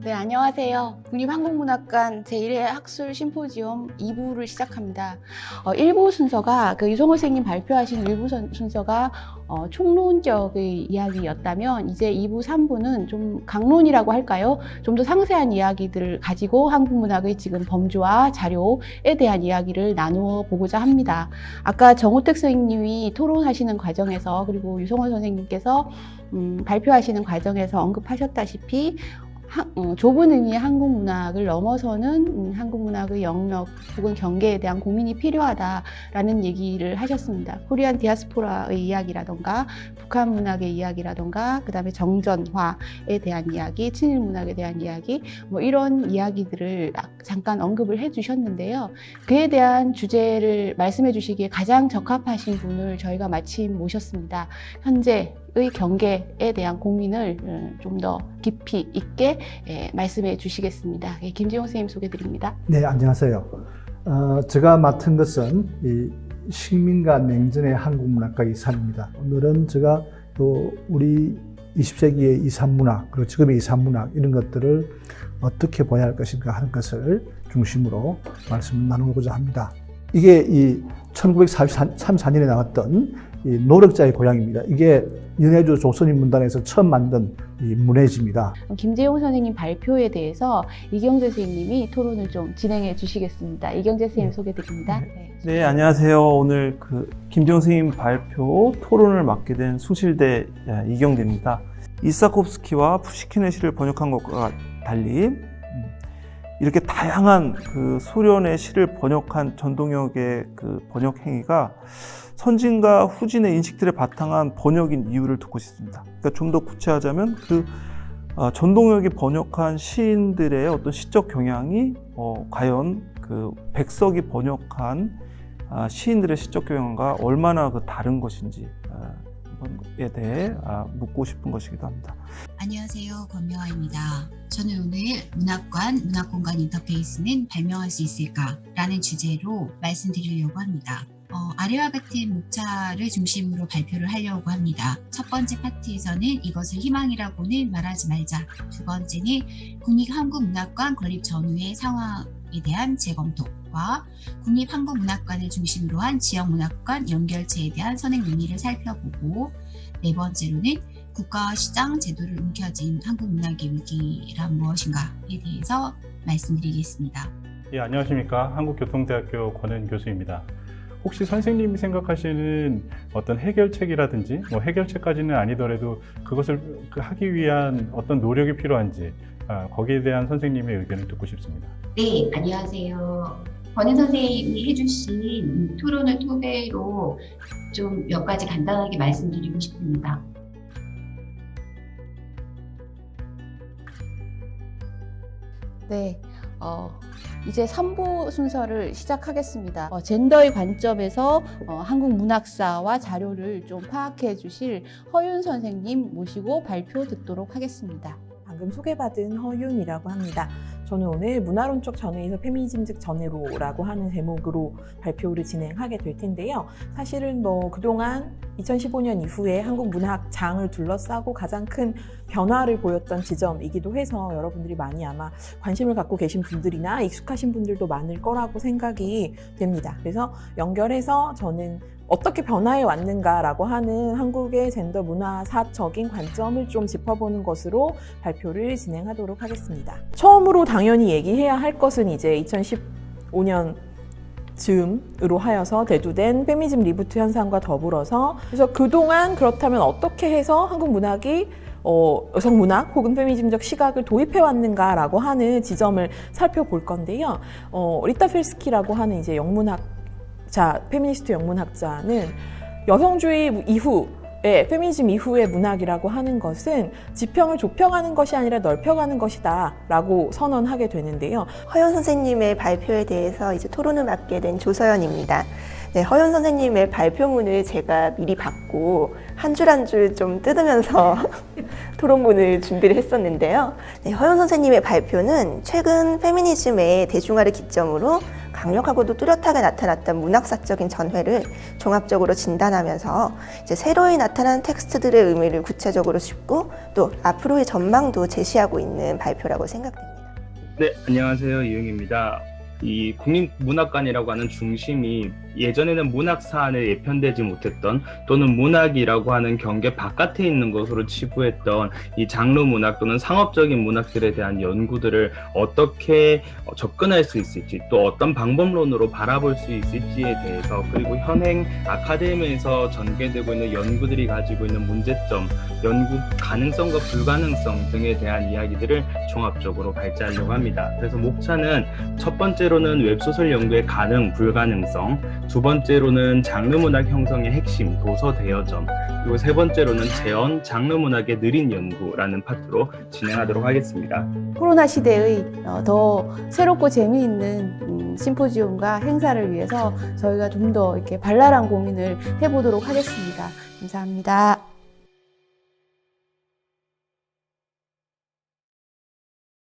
네, 안녕하세요. 국립한국문학관 제1회 학술 심포지엄 2부를 시작합니다. 1부 순서가 유성호 선생님 발표하신 1부 순서가 총론적의 이야기였다면 이제 2부, 3부는 좀 강론이라고 할까요? 좀 더 상세한 이야기들을 가지고 한국문학의 지금 범주와 자료에 대한 이야기를 나누어 보고자 합니다. 아까 정우택 선생님이 토론하시는 과정에서 그리고 유성호 선생님께서 발표하시는 과정에서 언급하셨다시피 좁은 의미의 한국문학을 넘어서는 한국문학의 영역 혹은 경계에 대한 고민이 필요하다라는 얘기를 하셨습니다. 코리안 디아스포라의 이야기라던가 북한 문학의 이야기라던가 그 다음에 정전화에 대한 이야기, 친일 문학에 대한 이야기 이런 이야기들을 잠깐 언급을 해주셨는데요. 그에 대한 주제를 말씀해 주시기에 가장 적합하신 분을 저희가 마침 모셨습니다. 현재의 경계에 대한 고민을 좀 더 깊이 있게 말씀해 주시겠습니다. 김지용 선생님 소개드립니다. 네, 안녕하세요. 제가 맡은 것은 이 식민과 냉전의 한국문학과 이산입니다. 오늘은 제가 또 우리 20세기의 이산문학, 그리고 지금의 이산문학 이런 것들을 어떻게 봐야 할 것인가 하는 것을 중심으로 말씀을 나누고자 합니다. 이게 이 1934년에 나왔던 이 노력자의 고향입니다. 이게 연해주 조선인문단에서 처음 만든 이 문해지입니다. 김재용 선생님 발표에 대해서 이경재 선생님이 토론을 좀 진행해 주시겠습니다. 이경재 선생님 소개드립니다. 네, 안녕하세요. 오늘 김재용 선생님 발표 토론을 맡게 된 숭실대 이경재입니다. 이사콥스키와 푸시킨의 시를 번역한 것과 달리 이렇게 다양한 소련의 시를 번역한 전동혁의 번역 행위가 선진과 후진의 인식들에 바탕한 번역인 이유를 듣고 싶습니다. 그러니까 좀 더 구체하자면 전동혁이 번역한 시인들의 어떤 시적 경향이 과연 백석이 번역한 시인들의 시적 경향과 얼마나 다른 것인지에 대해 묻고 싶은 것이기도 합니다. 안녕하세요. 권명아입니다. 저는 오늘 문학관, 문학공간 인터페이스는 발명할 수 있을까? 라는 주제로 말씀드리려고 합니다. 아래와 같은 목차를 중심으로 발표를 하려고 합니다. 첫 번째 파트에서는 이것을 희망이라고는 말하지 말자. 두 번째는 국립한국문학관 건립 전후의 상황에 대한 재검토와 국립한국문학관을 중심으로 한 지역문학관 연결체에 대한 선행 논의를 살펴보고, 네 번째로는 국가와 시장 제도를 움켜쥔 한국문학의 위기란 무엇인가에 대해서 말씀드리겠습니다. 예, 안녕하십니까. 한국교통대학교 권은 교수입니다. 혹시 선생님이 생각하시는 어떤 해결책이라든지 해결책까지는 아니더라도 그것을 하기 위한 어떤 노력이 필요한지 거기에 대한 선생님의 의견을 듣고 싶습니다. 네, 안녕하세요. 권은 선생님이 해주신 토론을 토대로 좀 몇 가지 간단하게 말씀드리고 싶습니다. 네, 이제 3부 순서를 시작하겠습니다. 젠더의 관점에서 한국 문학사와 자료를 좀 파악해 주실 허윤 선생님 모시고 발표 듣도록 하겠습니다. 방금 소개받은 허윤이라고 합니다. 저는 오늘 문화론적 전회에서 페미니즘적 전회로라고 하는 제목으로 발표를 진행하게 될 텐데요. 사실은 그동안 2015년 이후에 한국 문학장을 둘러싸고 가장 큰 변화를 보였던 지점이기도 해서 여러분들이 많이 아마 관심을 갖고 계신 분들이나 익숙하신 분들도 많을 거라고 생각이 됩니다. 그래서 연결해서 저는 어떻게 변화해 왔는가라고 하는 한국의 젠더 문화사적인 관점을 좀 짚어보는 것으로 발표를 진행하도록 하겠습니다. 처음으로 당연히 얘기해야 할 것은 이제 2015년 즈음으로 하여서 대두된 페미니즘 리부트 현상과 더불어서, 그래서 그동안 그렇다면 어떻게 해서 한국 문학이 여성 문학 혹은 페미니즘적 시각을 도입해 왔는가라고 하는 지점을 살펴볼 건데요. 리타 펠스키라고 하는 이제 페미니스트 영문학자는 여성주의 이후에 페미니즘 이후의 문학이라고 하는 것은 지평을 좁혀가는 것이 아니라 넓혀가는 것이다 라고 선언하게 되는데요. 허연 선생님의 발표에 대해서 이제 토론을 맡게 된 조서연입니다. 네, 허연 선생님의 발표문을 제가 미리 받고 한 줄 한 줄 좀 뜯으면서 토론문을 준비를 했었는데요. 네, 허연 선생님의 발표는 최근 페미니즘의 대중화를 기점으로 강력하고도 뚜렷하게 나타났던 문학사적인 전회를 종합적으로 진단하면서 이제 새로이 나타난 텍스트들의 의미를 구체적으로 짚고 또 앞으로의 전망도 제시하고 있는 발표라고 생각됩니다. 네, 안녕하세요. 이용입니다. 이 국립문학관이라고 하는 중심이 예전에는 문학 사안에 예편되지 못했던 또는 문학이라고 하는 경계 바깥에 있는 것으로 치부했던 이 장르 문학 또는 상업적인 문학들에 대한 연구들을 어떻게 접근할 수 있을지 또 어떤 방법론으로 바라볼 수 있을지에 대해서 그리고 현행 아카데미에서 전개되고 있는 연구들이 가지고 있는 문제점, 연구 가능성과 불가능성 등에 대한 이야기들을 종합적으로 발제하려고 합니다. 그래서 목차는 첫 번째로는 웹소설 연구의 가능, 불가능성, 두 번째로는 장르문학 형성의 핵심, 도서 대여점, 그리고 세 번째로는 재현, 장르문학의 느린 연구라는 파트로 진행하도록 하겠습니다. 코로나 시대의 더 새롭고 재미있는 심포지움과 행사를 위해서 저희가 좀 더 이렇게 발랄한 고민을 해보도록 하겠습니다. 감사합니다.